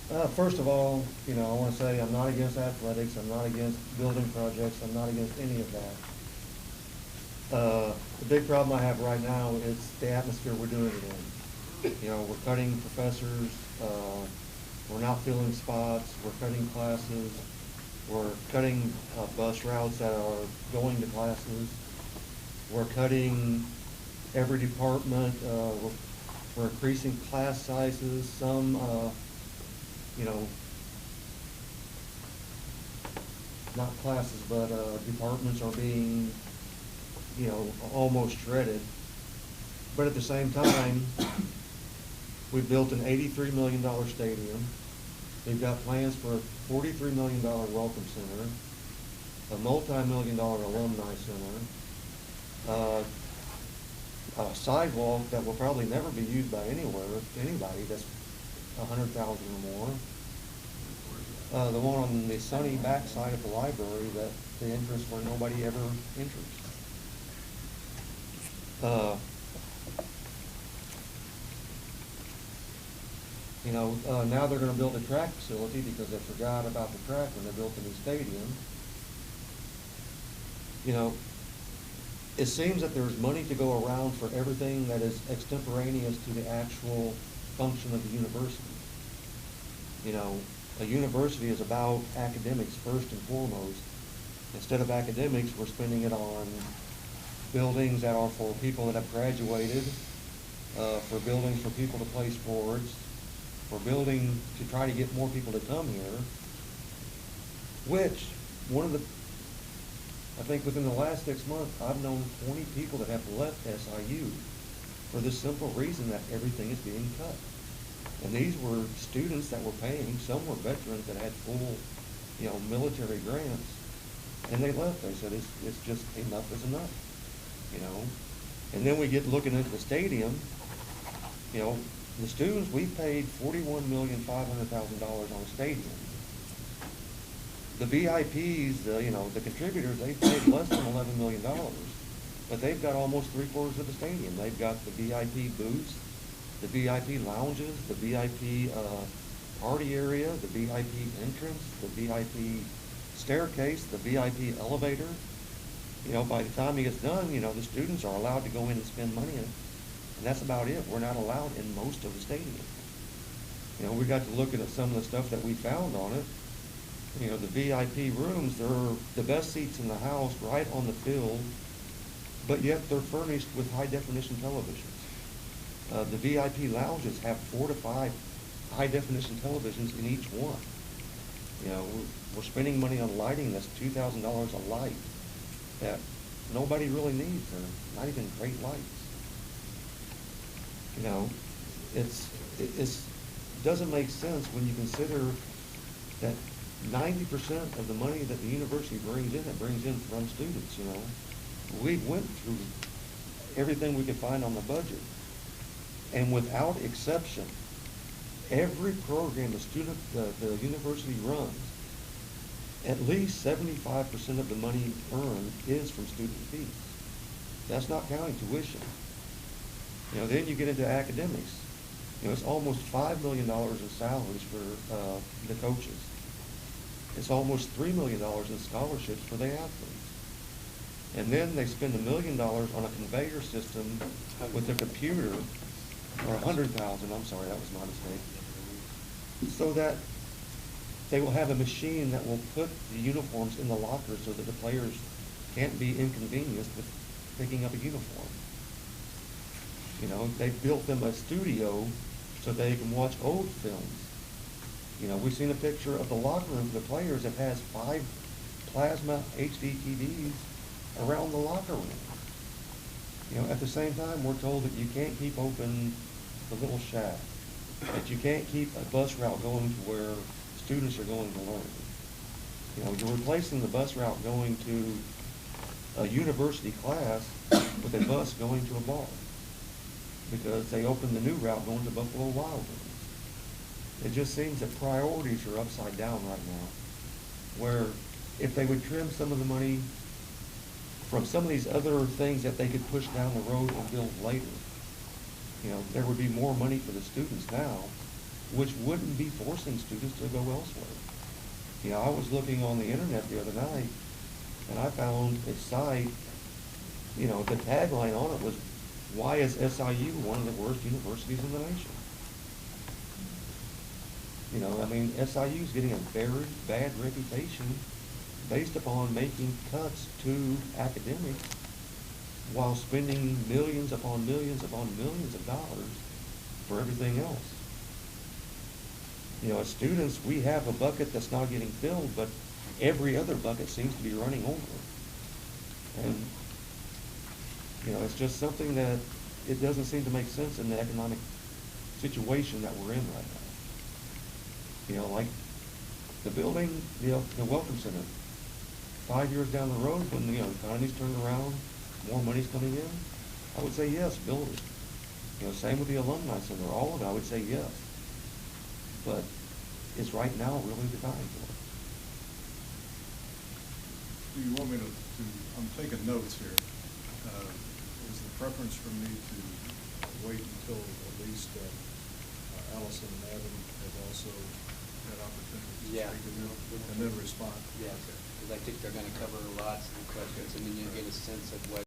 First of all, I want to say I'm not against athletics. I'm not against building projects. I'm not against any of that. The big problem I have right now is the atmosphere we're doing it in. We're cutting professors. We're not filling spots. We're cutting classes. We're cutting bus routes that are going to classes. We're cutting every department. We're increasing class sizes. Some, not classes, but departments are being, almost shredded. But at the same time, we built an $83 million stadium. We've got plans for a $43 million welcome center, a multi-million-dollar alumni center, a sidewalk that will probably never be used by anybody that's 100,000 or more. The one on the sunny backside of the library, that the entrance where nobody ever enters. Now they're going to build a track facility because they forgot about the track when they built the new stadium. It seems that there's money to go around for everything that is extemporaneous to the actual function of the university. A university is about academics first and foremost. Instead of academics, we're spending it on buildings that are for people that have graduated, for buildings for people to play sports, for building to try to get more people to come here, which I think within the last 6 months, I've known 20 people that have left SIU for the simple reason that everything is being cut. And these were students that were paying. Some were veterans that had full, military grants, and they left. They said it's just enough is enough, And then we get looking into the stadium. The students, we paid $41,500,000 on a stadium. The VIPs, the contributors, they paid less than $11 million, but they've got almost 3/4 of the stadium. They've got the VIP booths, the VIP lounges, the VIP party area, the VIP entrance, the VIP staircase, the VIP elevator. By the time he gets done, the students are allowed to go in and spend money in it. And that's about it. We're not allowed in most of the stadium. We got to looking at some of the stuff that we found on it. The VIP rooms, they're the best seats in the house right on the field, but yet they're furnished with high-definition televisions. The VIP lounges have 4 to 5 high-definition televisions in each one. We're spending money on lighting that's $2,000 a light that nobody really needs. They're not even great lights. It doesn't make sense when you consider that 90% of the money that the university brings in, it brings in from students. We went through everything we could find on the budget, and without exception, every program the university runs, at least 75% of the money earned is from student fees. That's not counting tuition. Then you get into academics. It's almost $5 million in salaries for the coaches. It's almost $3 million in scholarships for the athletes. And then they spend $1 million on a conveyor system with a computer, or $100,000, I'm sorry, that was my mistake, so that they will have a machine that will put the uniforms in the lockers so that the players can't be inconvenienced with picking up a uniform. They've built them a studio so they can watch old films. We've seen a picture of the locker room for the players that has 5 plasma HD TVs around the locker room. At the same time, we're told that you can't keep open the little SHAC, that you can't keep a bus route going to where students are going to learn. You're replacing the bus route going to a university class with a bus going to a bar, because they opened the new route going to Buffalo Wild Wings. It just seems that priorities are upside down right now, where if they would trim some of the money from some of these other things that they could push down the road and build later, there would be more money for the students now which wouldn't be forcing students to go elsewhere. You know, I was looking on the internet the other night, and I found a site, you know, the tagline on it was, "Why is SIU one of the worst universities in the nation?" You know, I mean, SIU is getting a very bad reputation based upon making cuts to academics while spending millions upon millions upon millions of dollars for everything else. You know, as students, we have a bucket that's not getting filled, but every other bucket seems to be running over. And, you know, it's just something that it doesn't seem to make sense in the economic situation that we're in right now. You know, like the building, you know, the Welcome Center. 5 years down the road, when, you know, the economy's turned around, more money's coming in, I would say yes, build it. You know, same with the Alumni Center, all of it, I would say yes. But is right now really the time for it? Do you want me to I'm taking notes here. Is the preference for me to wait until at least Allison and Evan have also had opportunity to speak to them and then respond? Yeah, because I think they're going to cover lots of questions, and then you get a sense of what